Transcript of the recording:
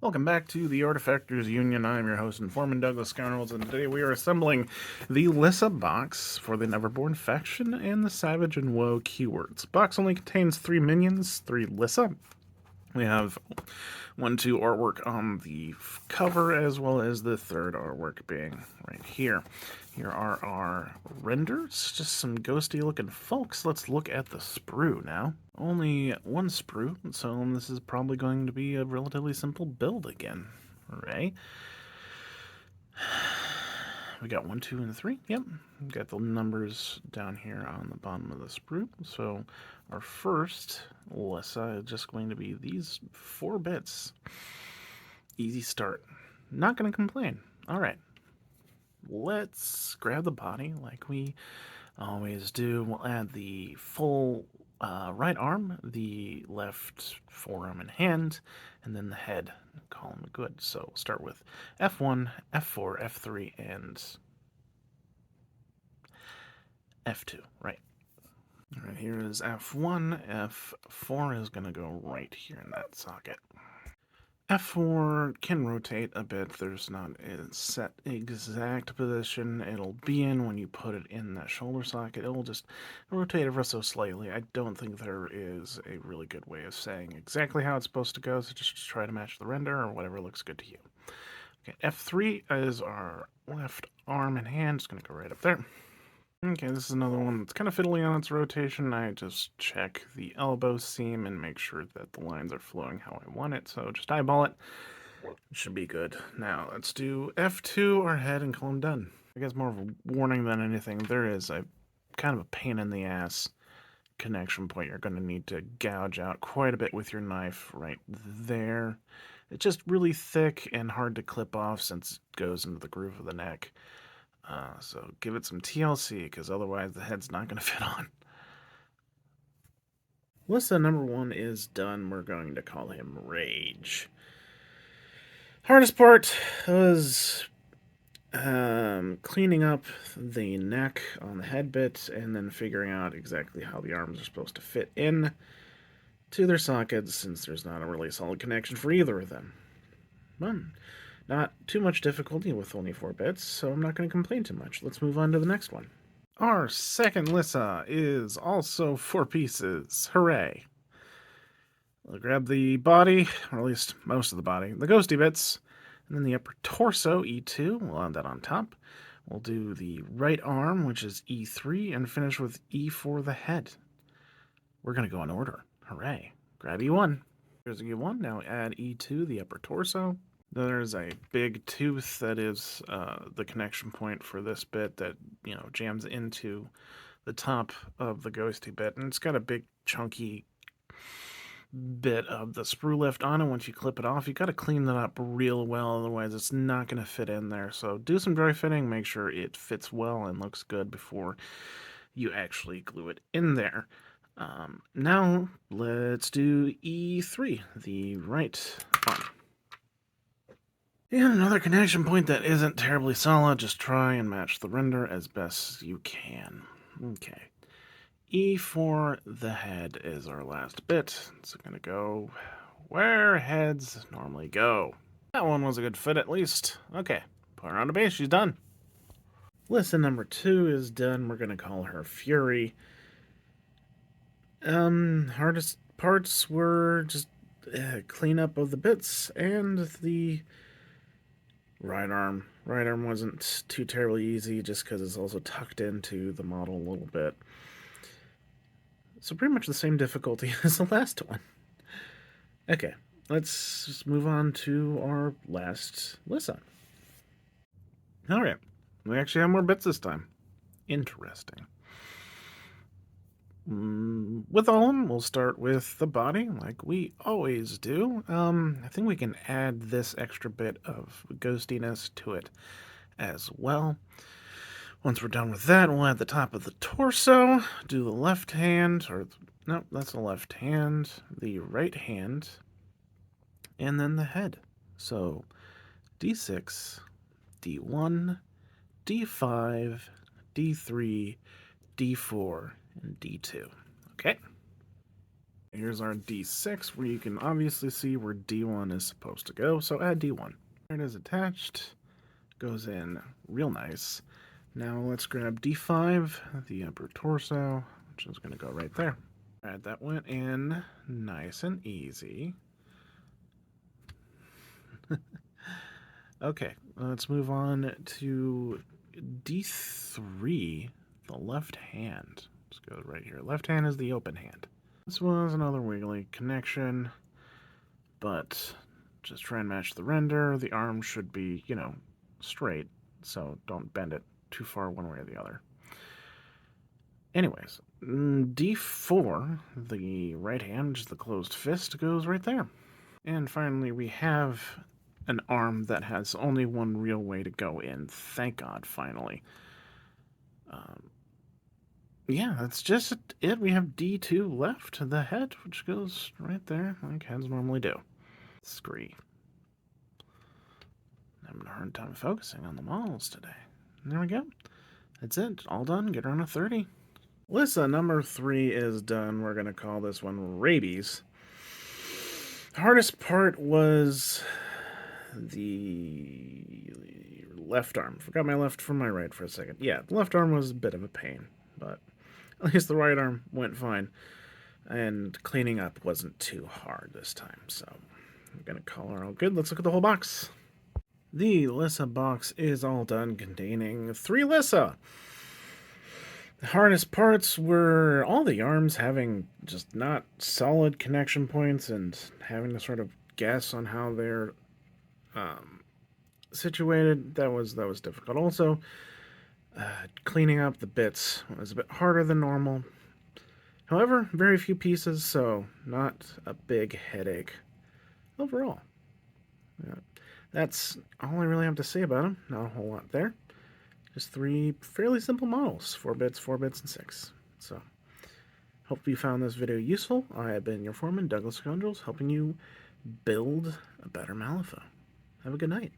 Welcome back to the Artefactors Union. I'm your host and foreman, Douglas Scoundrels, and today we are assembling the Lyssa box for the Neverborn faction and the Savage and Woe keywords. Box only contains 3 minions, 3 Lyssa. We have 1-2 artwork on the cover, as well as the third artwork being right here. Here are our renders, just some ghosty looking folks. Let's look at the sprue now. Only one sprue, so this is probably going to be a relatively simple build again. Hooray. We got 1, 2, and 3. Yep. We've got the numbers down here on the bottom of the sprue. So our first Lyssa is just going to be these 4 bits. Easy start. Not going to complain. All right. Let's grab the body like we always do. We'll add the full right arm, the left forearm and hand, and then the head. Call them good. So we'll start with F1, F4, F3, and F2. Right. All right, here is F1. F4 is going to go right here in that socket. F4 can rotate a bit. There's not a set exact position it'll be in when you put it in that shoulder socket. It'll just rotate ever so slightly. I don't think there is a really good way of saying exactly how it's supposed to go, so just try to match the render or whatever looks good to you. Okay, F3 is our left arm and hand. It's going to go right up there. Okay, this is another one that's kind of fiddly on its rotation. I just check the elbow seam and make sure that the lines are flowing how I want it, so just eyeball it. It should be good. Now, let's do F2, our head, and call him done. I guess more of a warning than anything, there is a kind of a pain in the ass connection point you're going to need to gouge out quite a bit with your knife right there. It's just really thick and hard to clip off since it goes into the groove of the neck. So give it some TLC, because otherwise the head's not going to fit on. Lyssa number 1 is done. We're going to call him Rage. Hardest part was cleaning up the neck on the head bit and then figuring out exactly how the arms are supposed to fit in to their sockets, since there's not a really solid connection for either of them. Not too much difficulty with only 4 bits, so I'm not going to complain too much. Let's move on to the next one. Our second Lyssa is also 4 pieces. Hooray! We'll grab the body, or at least most of the body, the ghosty bits, and then the upper torso, E2. We'll add that on top. We'll do the right arm, which is E3, and finish with E4, the head. We're going to go in order. Hooray. Grab E1. Here's E1. Now add E2, the upper torso. There's a big tooth that is the connection point for this bit that, jams into the top of the ghosty bit. And it's got a big chunky bit of the sprue lift on it. Once you clip it off, you got to clean that up real well, otherwise it's not going to fit in there. So do some dry fitting, make sure it fits well and looks good before you actually glue it in there. Now let's do E3, the right arm. And another connection point that isn't terribly solid, just try and match the render as best you can. Okay. E4, the head, is our last bit. It's going to go where heads normally go. That one was a good fit, at least. Okay, put her on the base, she's done. Lyssa number 2 is done. We're going to call her Fury. Hardest parts were just cleanup of the bits and the right arm. Right arm wasn't too terribly easy just because it's also tucked into the model a little bit. So pretty much the same difficulty as the last one. Okay, let's just move on to our last Lyssa. Alright, we actually have more bits this time. Interesting. With all of them, we'll start with the body, like we always do. I think we can add this extra bit of ghostiness to it as well. Once we're done with that, we'll add the top of the torso, do the left hand, or no, that's the left hand, the right hand, and then the head. So D6, D1, D5, D3, D4, and D2. Okay. Here's our D6, where you can obviously see where D1 is supposed to go, so add D1. It is attached, goes in real nice. Now let's grab D5, the upper torso, which is going to go right there. Alright, that went in nice and easy. Okay, let's move on to D3, the left hand. Let's go right here. Left hand is the open hand. This was another wiggly connection, but just try and match the render. The arm should be, straight, so don't bend it too far one way or the other. Anyways, D4, the right hand, just the closed fist, goes right there. And finally, we have an arm that has only one real way to go in. Thank God, finally. Yeah, that's just it. We have D2 left, the head, which goes right there, like heads normally do. Scree. I'm having a hard time focusing on the models today. There we go. That's it. All done. Get her on a 30. Lyssa, number 3 is done. We're going to call this one Rabies. The hardest part was the left arm. Forgot my left from my right for a second. Yeah, the left arm was a bit of a pain, but at least the right arm went fine. And cleaning up wasn't too hard this time, so I'm going to call her all good. Let's look at the whole box. The Lyssa box is all done, containing 3 Lyssa. The hardest parts were all the arms having just not solid connection points and having to sort of guess on how they're situated. That was difficult. Also, cleaning up the bits was a bit harder than normal. However, very few pieces, so not a big headache overall. Yeah, that's all I really have to say about them. Not a whole lot there. Just 3 fairly simple models, 4 bits, 4 bits, and 6. So, hope you found this video useful. I have been your foreman, Douglas Scoundrels, helping you build a better Malifaux. Have a good night.